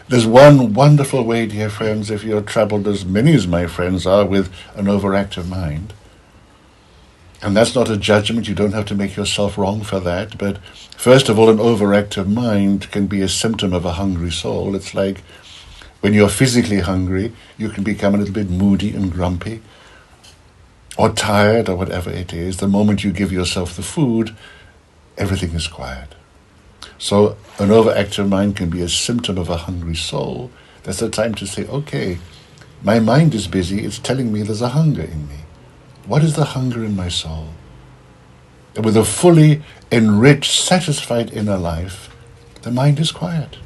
There's one wonderful way, dear friends, if you're troubled, as many as my friends are, with an overactive mind. And that's not a judgment. You don't have to make yourself wrong for that. But first of all, an overactive mind can be a symptom of a hungry soul. It's like when you're physically hungry, you can become a little bit moody and grumpy or tired or whatever it is. The moment you give yourself the food, everything is quiet. So an overactive mind can be a symptom of a hungry soul. That's the time to say, okay, my mind is busy. It's telling me there's a hunger in me. What is the hunger in my soul? And with a fully enriched, satisfied inner life, the mind is quiet.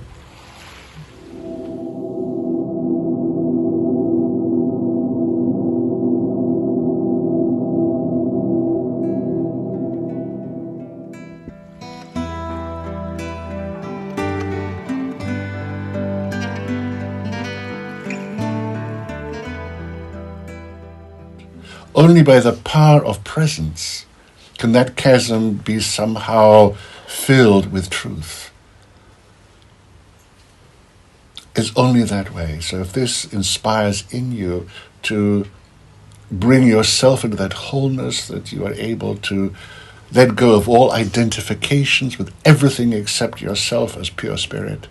Only by the power of presence can that chasm be somehow filled with truth. It's only that way. So if this inspires in you to bring yourself into that wholeness, that you are able to let go of all identifications with everything except yourself as pure spirit.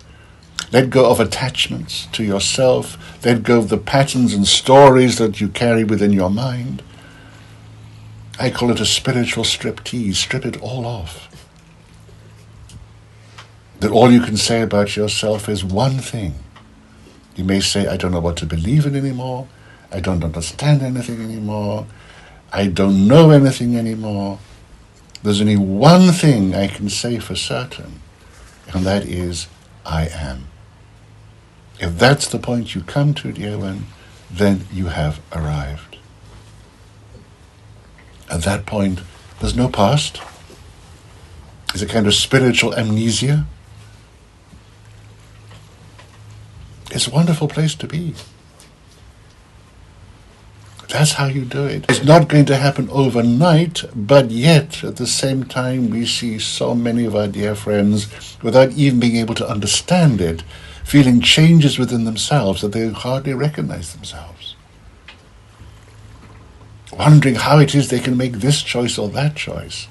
Let go of attachments to yourself. Let go of the patterns and stories that you carry within your mind. I call it a spiritual striptease. Strip it all off. That all you can say about yourself is one thing. You may say, I don't know what to believe in anymore. I don't understand anything anymore. I don't know anything anymore. There's only one thing I can say for certain, and that is, I am. If that's the point you come to, dear one, then you have arrived. At that point, there's no past. It's a kind of spiritual amnesia. It's a wonderful place to be. That's how you do it. It's not going to happen overnight, but yet, at the same time, we see so many of our dear friends, without even being able to understand it, feeling changes within themselves that they hardly recognize themselves. Wondering how it is they can make this choice or that choice.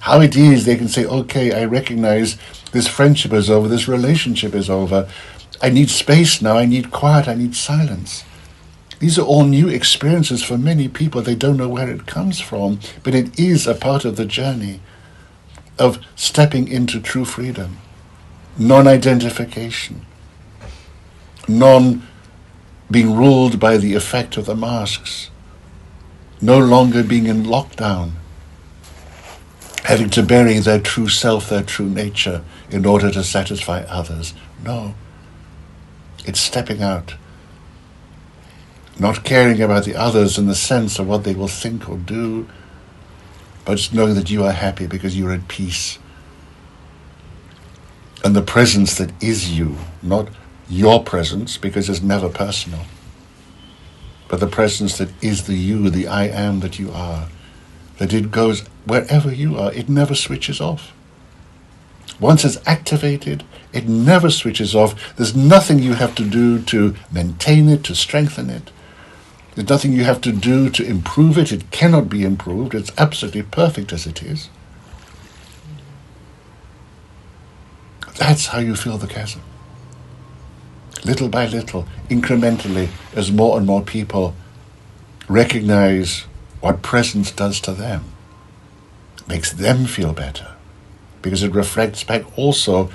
How it is they can say, okay, I recognize this friendship is over, this relationship is over. I need space now, I need quiet, I need silence. These are all new experiences for many people. They don't know where it comes from, but it is a part of the journey of stepping into true freedom, non-identification, non-being ruled by the effect of the masks, no longer being in lockdown, having to bury their true self, their true nature, in order to satisfy others. No. It's stepping out, not caring about the others in the sense of what they will think or do, but just knowing that you are happy because you're at peace. And the presence that is you, not your presence, because it's never personal, but the presence that is the you, the I am that you are, that it goes wherever you are, it never switches off. Once it's activated, it never switches off. There's nothing you have to do to maintain it, to strengthen it. There's nothing you have to do to improve it. It cannot be improved. It's absolutely perfect as it is. That's how you fill the chasm. Little by little, incrementally, as more and more people recognize what presence does to them, makes them feel better, because it reflects back also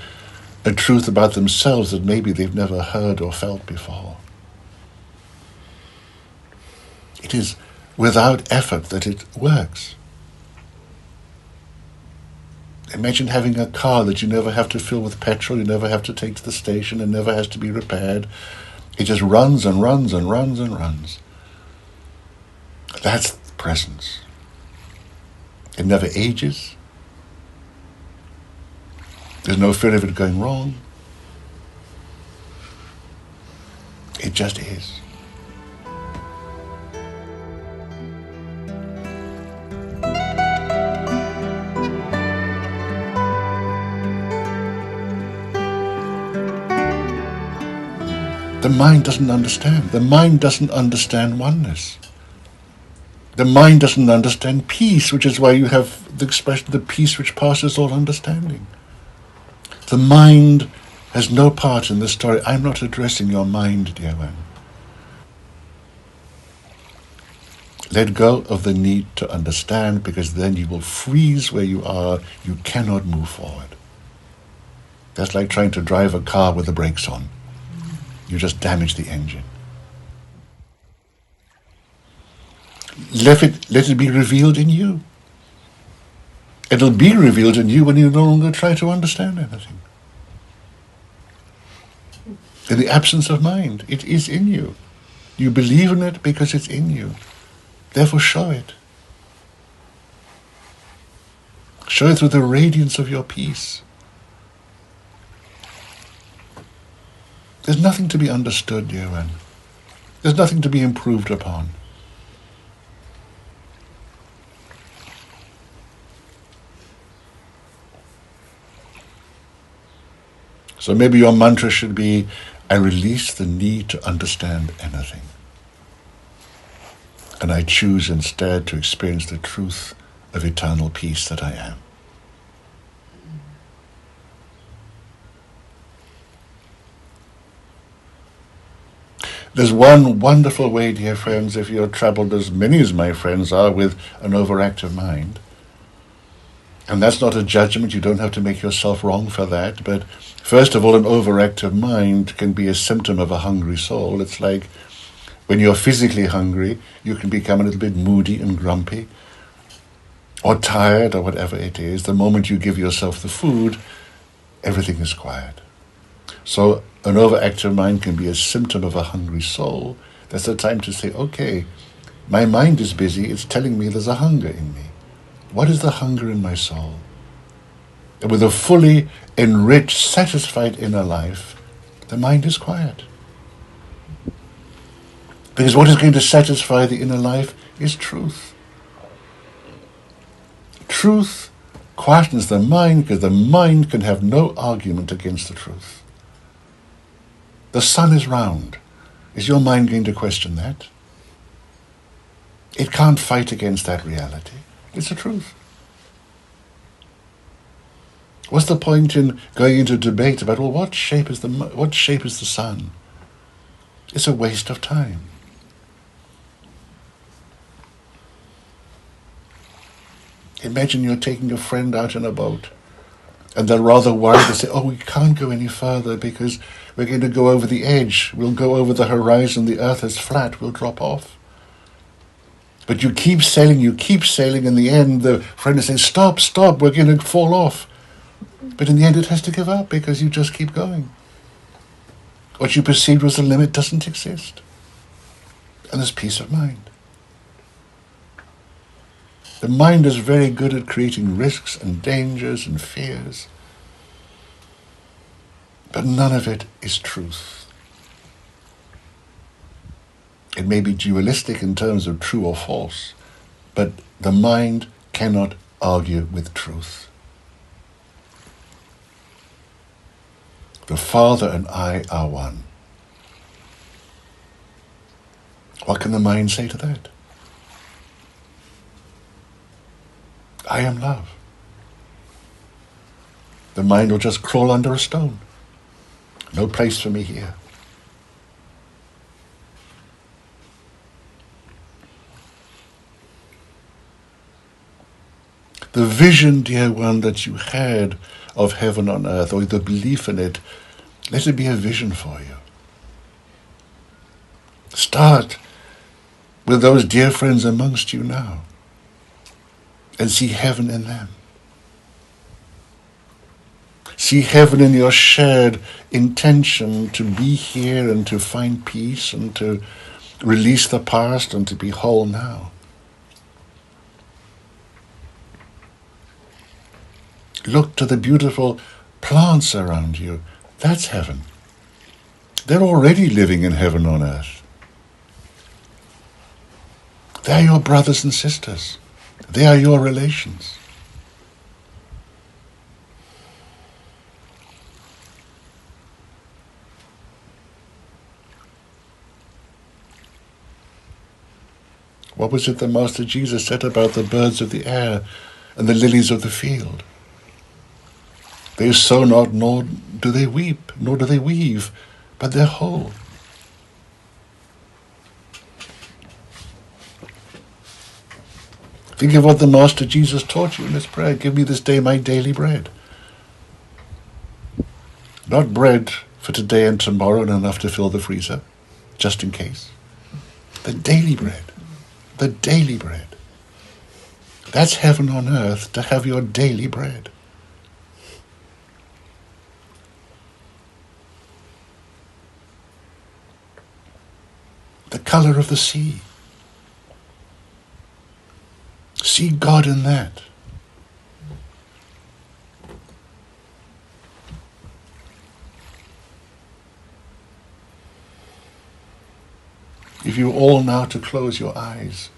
a truth about themselves that maybe they've never heard or felt before. It is without effort that it works. Imagine having a car that you never have to fill with petrol, you never have to take to the station, it never has to be repaired. It just runs and runs and runs and runs. That's presence. It never ages. There's no fear of it going wrong. It just is. The mind doesn't understand. The mind doesn't understand oneness. The mind doesn't understand peace, which is why you have the expression, the peace which passes all understanding. The mind has no part in this story. I'm not addressing your mind, dear one. Let go of the need to understand, because then you will freeze where you are. You cannot move forward. That's like trying to drive a car with the brakes on. You just damage the engine. Let it be revealed in you. It'll be revealed in you when you no longer try to understand anything. In the absence of mind, it is in you. You believe in it because it's in you. Therefore, show it. Show it through the radiance of your peace. There's nothing to be understood, dear one. There's nothing to be improved upon. So maybe your mantra should be, I release the need to understand anything. And I choose instead to experience the truth of eternal peace that I am. There's one wonderful way, dear friends, if you're troubled as many as my friends are with an overactive mind. And that's not a judgment. You don't have to make yourself wrong for that. But first of all, an overactive mind can be a symptom of a hungry soul. It's like when you're physically hungry, you can become a little bit moody and grumpy, or tired, or whatever it is. The moment you give yourself the food, everything is quiet. So an overactive mind can be a symptom of a hungry soul. That's the time to say, okay, my mind is busy. It's telling me there's a hunger in me. What is the hunger in my soul? And with a fully enriched, satisfied inner life, the mind is quiet. Because what is going to satisfy the inner life is truth. Truth quietens the mind, because the mind can have no argument against the truth. The sun is round. Is your mind going to question that? It can't fight against that reality. It's the truth. What's the point in going into debate about, well, what shape is the sun? It's a waste of time. Imagine you're taking a friend out in a boat, and they're rather worried. They say, oh, we can't go any further because we're going to go over the edge. We'll go over the horizon. The earth is flat. We'll drop off. But you keep sailing. In the end, the friend is saying, stop, we're going to fall off. But in the end, it has to give up because you just keep going. What you perceived was the limit doesn't exist. And there's peace of mind. The mind is very good at creating risks and dangers and fears. But none of it is truth. It may be dualistic in terms of true or false, but the mind cannot argue with truth. The Father and I are one. What can the mind say to that? I am love. The mind will just crawl under a stone. No place for me here. The vision, dear one, that you had of heaven on earth, or the belief in it, let it be a vision for you. Start with those dear friends amongst you now, and see heaven in them. See heaven in your shared intention to be here and to find peace and to release the past and to be whole now. Look to the beautiful plants around you. That's heaven. They're already living in heaven on earth. They're your brothers and sisters. They are your relations. What was it the Master Jesus said about the birds of the air and the lilies of the field? They sow not, nor do they weep, nor do they weave, but they're whole. Think of what the Master Jesus taught you in his prayer. Give me this day my daily bread. Not bread for today and tomorrow and enough to fill the freezer, just in case. The daily bread. The daily bread. That's heaven on earth, to have your daily bread. The color of the sea. See God in that. If you all now to close your eyes,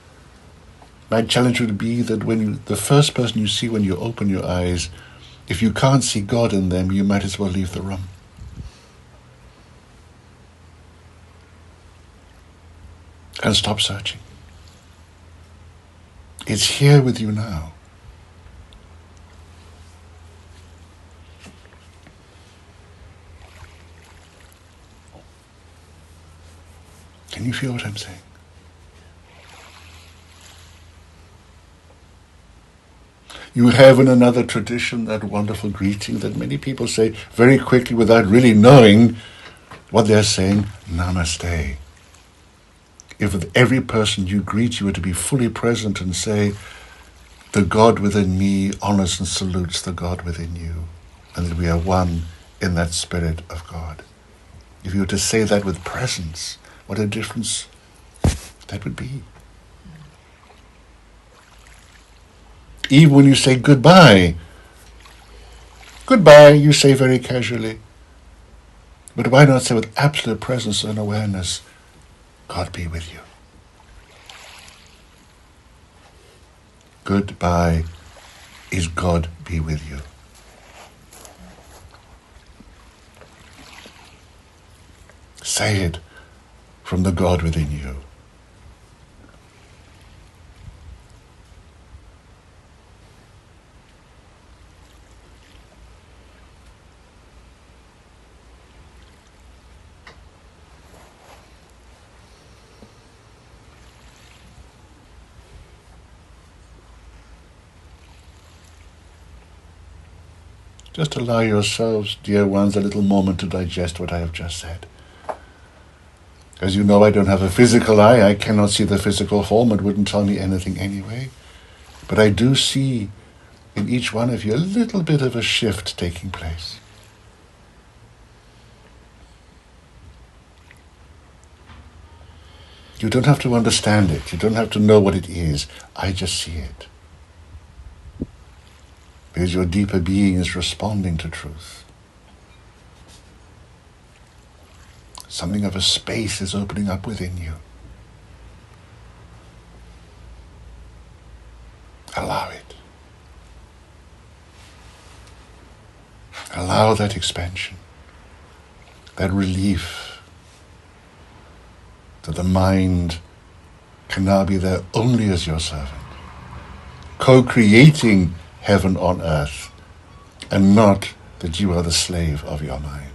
my challenge would be that when the first person you see when you open your eyes, if you can't see God in them, you might as well leave the room. And stop searching. It's here with you now. Can you feel what I'm saying? You have in another tradition that wonderful greeting that many people say very quickly without really knowing what they're saying, Namaste. If with every person you greet, you were to be fully present and say, the God within me honors and salutes the God within you, and that we are one in that Spirit of God. If you were to say that with presence, what a difference that would be. Even when you say goodbye, goodbye you say very casually. But why not say with absolute presence and awareness, God be with you. Goodbye is God be with you. Say it from the God within you. Just allow yourselves, dear ones, a little moment to digest what I have just said. As you know, I don't have a physical eye. I cannot see the physical form. It wouldn't tell me anything anyway. But I do see in each one of you a little bit of a shift taking place. You don't have to understand it. You don't have to know what it is. I just see it. Because your deeper being is responding to truth. Something of a space is opening up within you. Allow it. Allow that expansion, that relief, that the mind can now be there only as your servant, co-creating heaven on earth, and not that you are the slave of your mind.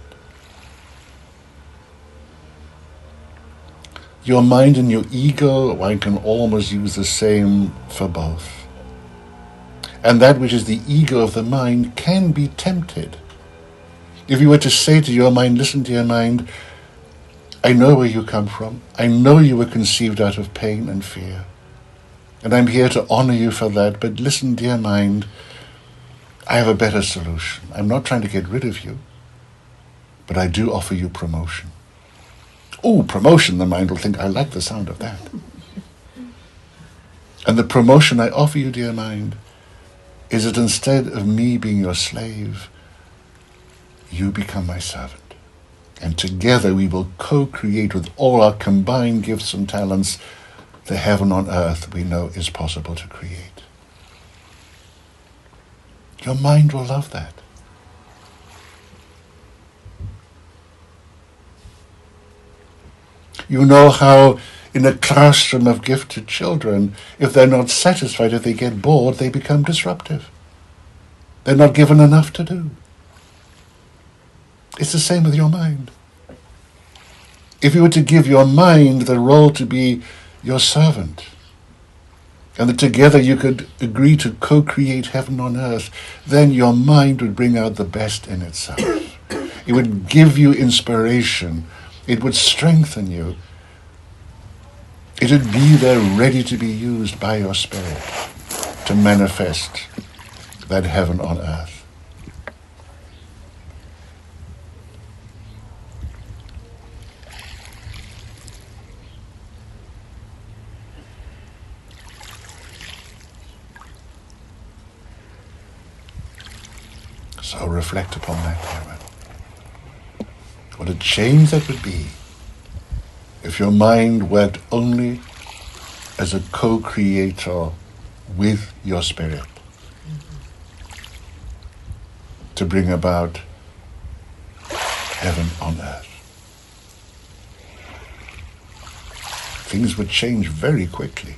Your mind and your ego, one can almost use the same for both. And that which is the ego of the mind can be tempted. If you were to say to your mind, listen, dear mind, I know where you come from. I know you were conceived out of pain and fear. And I'm here to honor you for that. But listen, dear mind, I have a better solution. I'm not trying to get rid of you, but I do offer you promotion. Oh, promotion, the mind will think, I like the sound of that. And the promotion I offer you, dear mind, is that instead of me being your slave, you become my servant. And together we will co-create with all our combined gifts and talents the heaven on earth we know is possible to create. Your mind will love that. You know how in a classroom of gifted children, if they're not satisfied, if they get bored, they become disruptive. They're not given enough to do. It's the same with your mind. If you were to give your mind the role to be your servant, and that together you could agree to co-create heaven on earth, then your mind would bring out the best in itself. It would give you inspiration. It would strengthen you. It would be there ready to be used by your spirit to manifest that heaven on earth. So reflect upon that, Petra. What a change that would be if your mind worked only as a co-creator with your spirit to bring about heaven on earth. Things would change very quickly.